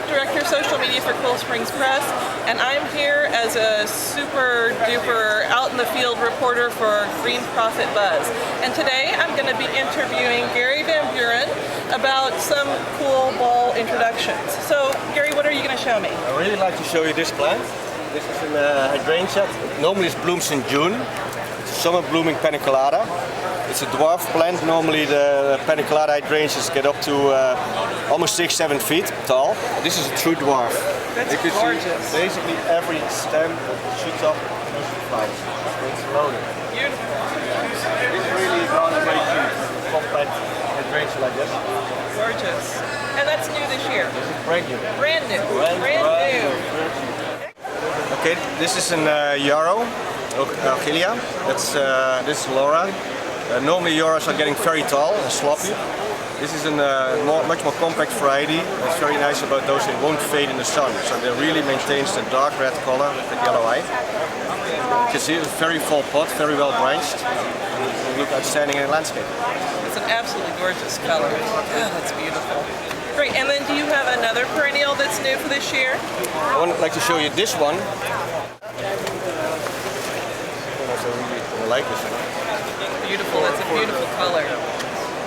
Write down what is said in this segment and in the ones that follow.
Director of Social Media for Cool Springs Press, and I'm here as a super duper out in the field reporter for Green Profit Buzz. And today I'm going to be interviewing Airy VanBuren about some cool ball introductions. So Gary, what are you going to show me? I really like to show you this plant. This is a hydrangea. Normally it blooms in June. It's a summer blooming paniculata. It's a dwarf plant. Normally the paniculata hydrangeas get up to almost 6-7 feet tall. This is a true dwarf. That's gorgeous. Basically every stem that shoots up goes to flowers. It's loaded. Beautiful. It's really groundbreaking compact hydrangea like this. Gorgeous. And that's new this year. This is brand new. Brand new. Brand new. Okay, this is an yarrow, Orchidea. This is Laura. Normally yarrows are getting very tall and sloppy. This is a much more compact variety. What's very nice about those, they won't fade in the sun, so they really maintains the dark red color with the yellow eye. You can see it's a very full pot, very well branched. It look outstanding in the landscape. It's an absolutely gorgeous color. Oh, that's beautiful. Great, and then do you have another perennial that's new for this year? I would like to show you this one. I like this one. Beautiful, that's a beautiful color.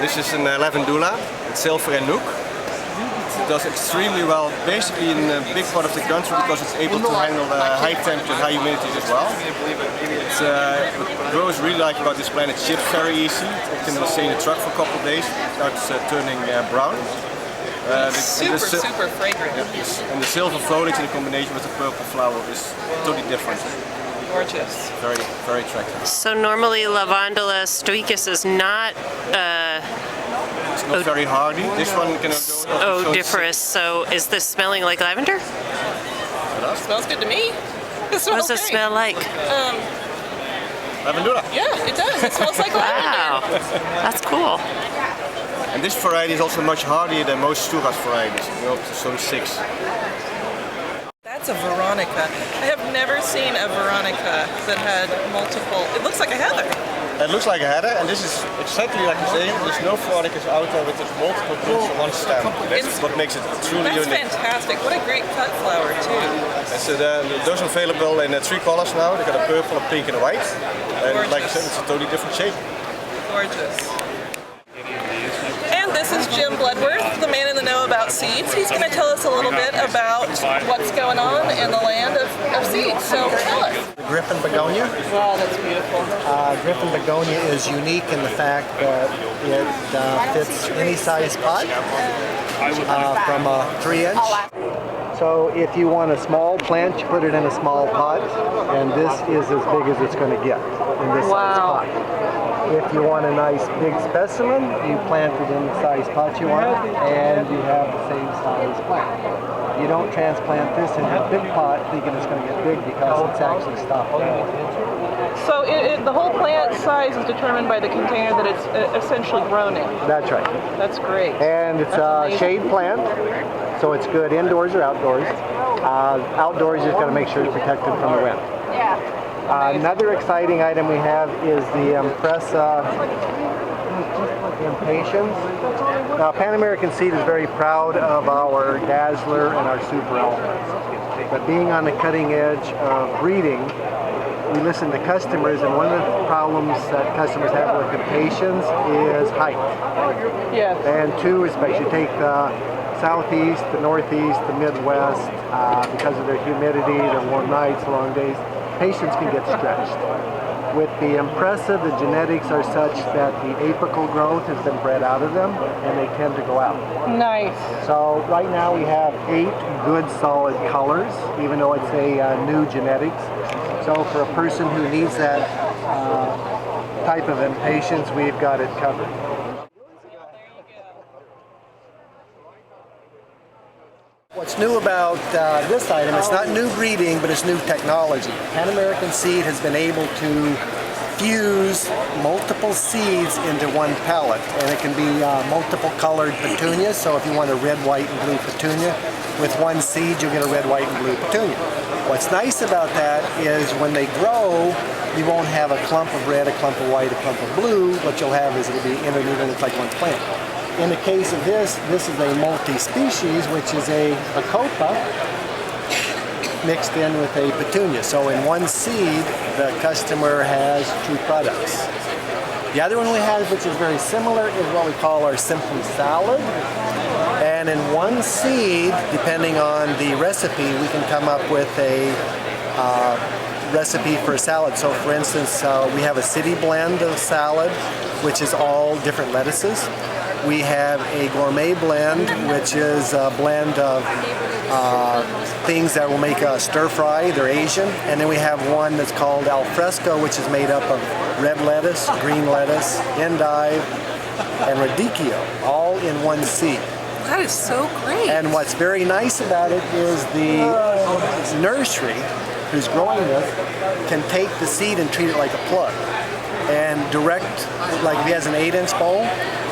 This is an lavandula, it's silver and nook. It does extremely well, basically in a big part of the country, because it's able to handle high temperature and high humidity as well. What growers really like about this plant, it ships very easy. It can stay in the truck for a couple of days without turning brown. Super fragrant. Yeah, and the silver foliage in combination with the purple flower is totally different. Gorgeous. Very, very attractive. So normally Lavandula stoicus is not it's not very hardy. This one can go odoriferous. So is this smelling like lavender? It smells good to me. What does it smell like? Lavandula. Yeah, it does. It smells like lavender. Wow, that's cool. And this variety is also much hardier than most Sturas varieties. You know, zone 6. That's a Veronica. I have never seen a Veronica that had multiple. It looks like a heather. It looks like a heather, and this is exactly like you say. There's no Veronicas out there with multiple blooms on one stem. That's what makes it truly unique. That's fantastic. What a great cut flower too. And so those are available in 3 colors now. They got a purple, a pink, and a white. And like I said, it's a totally different shape. Gorgeous. This is Jim Bloodworth, the man in the know about seeds. He's going to tell us a little bit about what's going on in the land of seeds. So tell us. Griffin begonia. Wow, that's beautiful. Griffin begonia is unique in the fact that it fits any size pot from a 3-inch. So if you want a small plant, you put it in a small pot, and this is as big as it's going to get in this size pot. If you want a nice big specimen, you plant it in the size pot you want, and you have the same size plant. You don't transplant this into a big pot thinking it's going to get big because it's actually stopped growing. So the whole plant size is determined by the container that it's essentially grown in. That's right. That's great. And it's a shade plant, so it's good indoors or outdoors. Outdoors, you just got to make sure it's protected from the wind. Another exciting item we have is the Impressa Impatiens. Now, Pan American Seed is very proud of our Dazzler and our Super Elements. But being on the cutting edge of breeding, we listen to customers, and one of the problems that customers have with Impatiens is height. Yes. And 2, especially take the southeast, the northeast, the midwest, because of their humidity, their warm nights, long days. Patients can get stretched. With the Impressa, the genetics are such that the apical growth has been bred out of them, and they tend to go out. Nice. So right now we have 8 good solid colors, even though it's a new genetics. So for a person who needs that type of impatiens, we've got it covered. What's new about this item, it's not new breeding, but it's new technology. Pan American Seed has been able to fuse multiple seeds into one pellet, and it can be multiple colored petunias. So if you want a red, white, and blue petunia, with one seed you'll get a red, white, and blue petunia. What's nice about that is when they grow, you won't have a clump of red, a clump of white, a clump of blue. What you'll have is it'll be intermingled, look like one plant. In the case of this is a multi-species, which is a bacopa mixed in with a petunia. So in one seed, the customer has two products. The other one we have, which is very similar, is what we call our Simply Salad. And in one seed, depending on the recipe, we can come up with a recipe for a salad. So for instance, we have a city blend of salad, which is all different lettuces. We have a gourmet blend, which is a blend of things that will make a stir fry. They're Asian. And then we have one that's called al fresco, which is made up of red lettuce, green lettuce, endive, and radicchio, all in one seed. That is so great. And what's very nice about it is the nursery who's growing this can take the seed and treat it like a plug. And direct, like if he has an 8-inch bowl,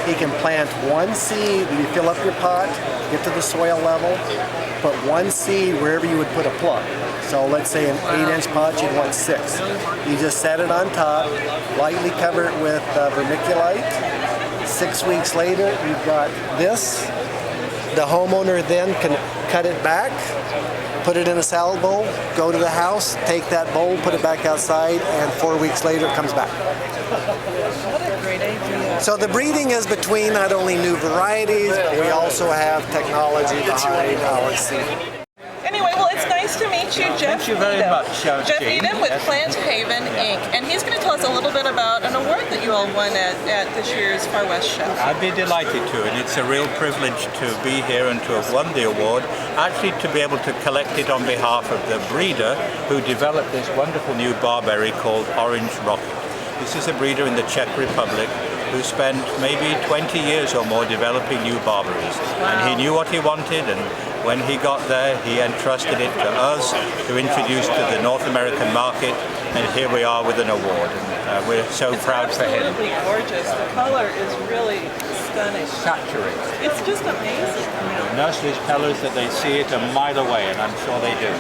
he can plant one seed, you fill up your pot, get to the soil level, put one seed wherever you would put a plug. So let's say an 8-inch pot, you'd want 6. You just set it on top, lightly cover it with vermiculite. 6 weeks later, you've got this. The homeowner then can cut it back, put it in a salad bowl, go to the house, take that bowl, put it back outside, and 4 weeks later it comes back. What a great idea. So the breeding is between not only new varieties, but we also have technology behind our seed. Anyway, well, it's nice to meet you, Jeff. Thank you very much, Jeff Jean. Eden with Plant Haven Inc. And he's going to tell us a little bit about an award that you all won at this year's Farwest show. I'd be delighted to, and it's a real privilege to be here and to have won the award. Actually, to be able to collect it on behalf of the breeder who developed this wonderful new barberry called Orange Rocket. This is a breeder in the Czech Republic who spent maybe 20 years or more developing new barberries. Wow. And he knew what he wanted, and when he got there, he entrusted it to us to introduce to the North American market, and here we are with an award. And we're so proud for him. It's absolutely gorgeous. The color is really stunning. Saturated. It's just amazing. Nurseries tell us that they see it a mile away, and I'm sure they do.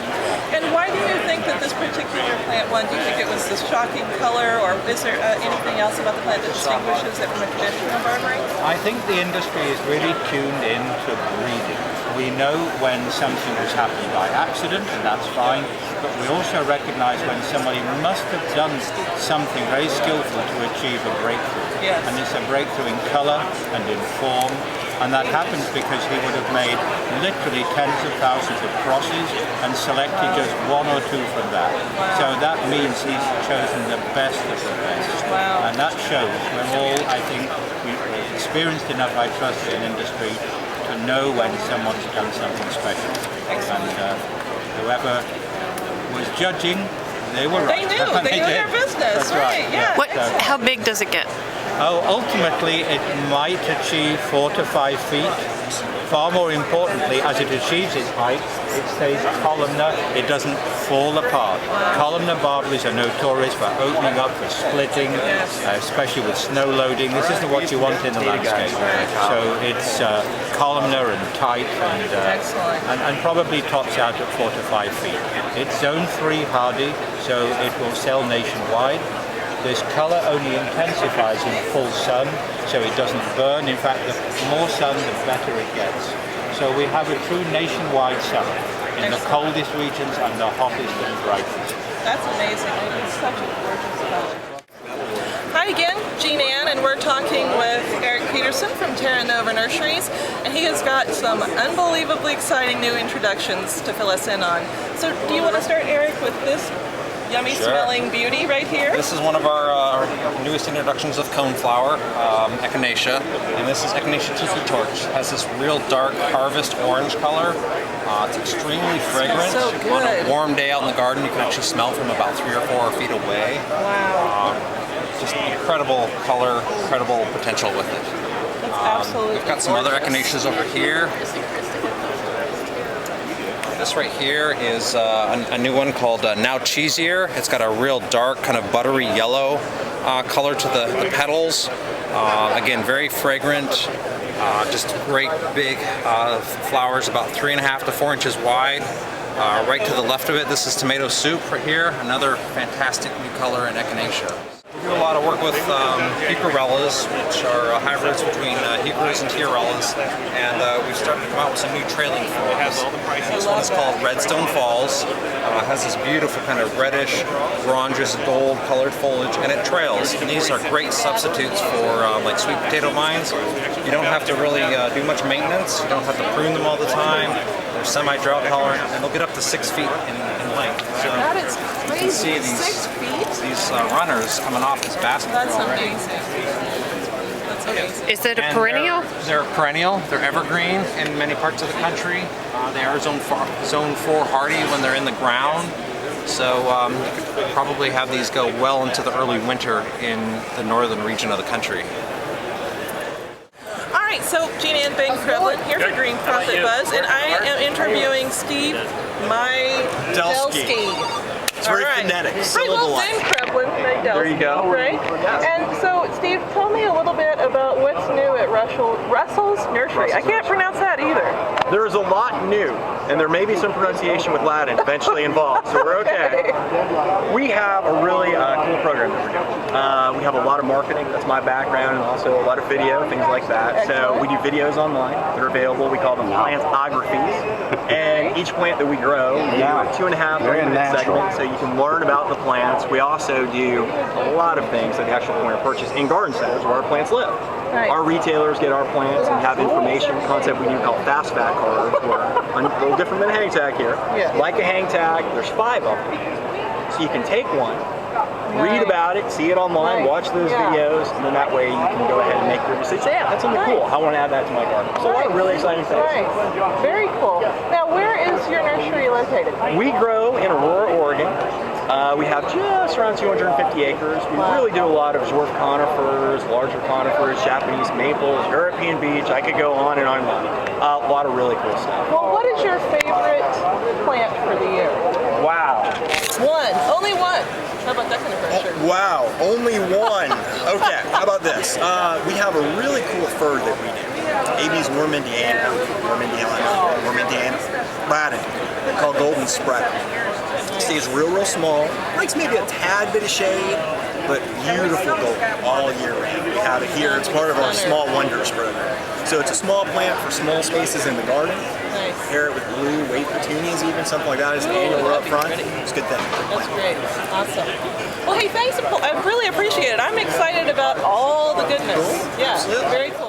And why do you think that this particular plant won? Do you think it was the shocking color, or is there anything else about the plant that distinguishes it from a traditional barberry? I think the industry is really tuned into breeding. We know when something was happening by accident, and that's fine, but we also recognize when somebody must have done something very skillful to achieve a breakthrough. Yes. And it's a breakthrough in color and in form, and that happens because he would have made literally tens of thousands of crosses and selected just one or two from that. Wow. So that means he's chosen the best of the best. Wow. And that shows we're all, I think, we're experienced enough, I trust, in industry to know when someone's done something special. Excellent. And whoever was judging, they were They right. knew. They knew their business. That's right. Yeah. What? How big does it get? Oh, ultimately, it might achieve 4 to 5 feet. Far more importantly, as it achieves its height, it stays columnar. It doesn't fall apart. Columnar barberries are notorious for opening up, for splitting, especially with snow loading. This isn't what you want in the landscape. So it's columnar and tight, and probably tops out at 4 to 5 feet. It's zone 3 hardy, so it will sell nationwide. This color only intensifies in full sun, so it doesn't burn. In fact, the more sun, the better it gets. So we have a true nationwide summer in the coldest regions and the hottest and brightest. That's amazing. It's such a gorgeous color. Hi again, Jean Ann, and we're talking with Eric Pearson from Terra Nova Nurseries, and he has got some unbelievably exciting new introductions to fill us in on. So do you want to start, Eric, with this yummy smelling beauty right here? This is one of our newest introductions of coneflower, echinacea, and this is echinacea tiki torch. It has this real dark harvest orange color. It's extremely fragrant. So on a warm day out in the garden, you can actually smell from about 3 or 4 feet away. Wow. Just incredible color, incredible potential with it. That's absolutely We've got some other gorgeous. echinaceas over here. This right here is a new one called Now Cheesier. It's got a real dark, kind of buttery yellow color to the petals. Again, very fragrant, Just great big flowers, about 3.5 to 4 inches wide. Right to the left of it, this is tomato soup right here, another fantastic new color in echinacea. We do a lot of work with heucherellas, which are hybrids between heucheras and tiarellas, and we've started to come out with some new trailing forms. This one is called Redstone Falls. It has this beautiful kind of reddish, bronzes, gold colored foliage, and it trails. And these are great substitutes for like sweet potato vines. You don't have to really do much maintenance. You don't have to prune them all the time. They're semi-drought tolerant, and they'll get up to 6 feet in length. So That is crazy. you can see these 6 feet? these runners coming off this basket. That's already. amazing. That's amazing. Is it a And perennial? They're perennial. They're evergreen in many parts of the country. They are zone 4 hardy when they're in the ground. So you could probably have these go well into the early winter in the northern region of the country. All right, so Jean Ann Bang-Kreblin here for Green Profit Buzz, and I am interviewing Steve Mydelsky. It's very phonetic, Right, well, syllable-like. Ben Kreblin, There you go. Right? And so, Steve, tell me a little bit about what's new at Russell's Nursery. I can't pronounce that either. There is a lot new, and there may be some pronunciation with Latin eventually involved, so we're okay. We have a really cool program that we're doing. We have a lot of marketing, that's my background, and also a lot of video, things like that. So we do videos online that are available. We call them plantographies. And each plant that we grow, we do a 2.5 3-minute segment, so you can learn about the plants. We also do a lot of things at the actual point of purchase in garden centers where our plants live. Right. Our retailers get our plants and have information, concept we do called fast fact cards, where a little different than a hang tag here. Yeah. Like a hang tag, there's 5 of them. So you can take one, read about it, see it online, Right. watch those videos, and then that way you can go ahead and make your decision. Yeah, that's something cool. I want to add that to my garden. So a lot of really exciting things. Right. Very cool. Now, where is your nursery located? We grow in Aurora, Oregon. We have just around 250 acres. We really do a lot of dwarf conifers, larger conifers, Japanese maples, European beech. I could go on and on and on. A lot of really cool stuff. Well, what is your favorite plant for the year? Wow. One. Only one. How about that kind of pressure? Wow, only one. Okay, how about this? We have a really cool fir that we do. Abies Wormindiana, Latin, called Golden Spreader. Stays real small. Likes maybe a tad bit of shade, but beautiful golden all year round. We have it here. It's part of our Small Wonders program. So it's a small plant for small spaces in the garden. Nice. Pair it with blue weight petunias, even something like that as an annual up front. It's a good thing. That's great. Awesome. Well, hey, thanks. I really appreciate it. I'm excited about all the goodness. Yeah, very cool.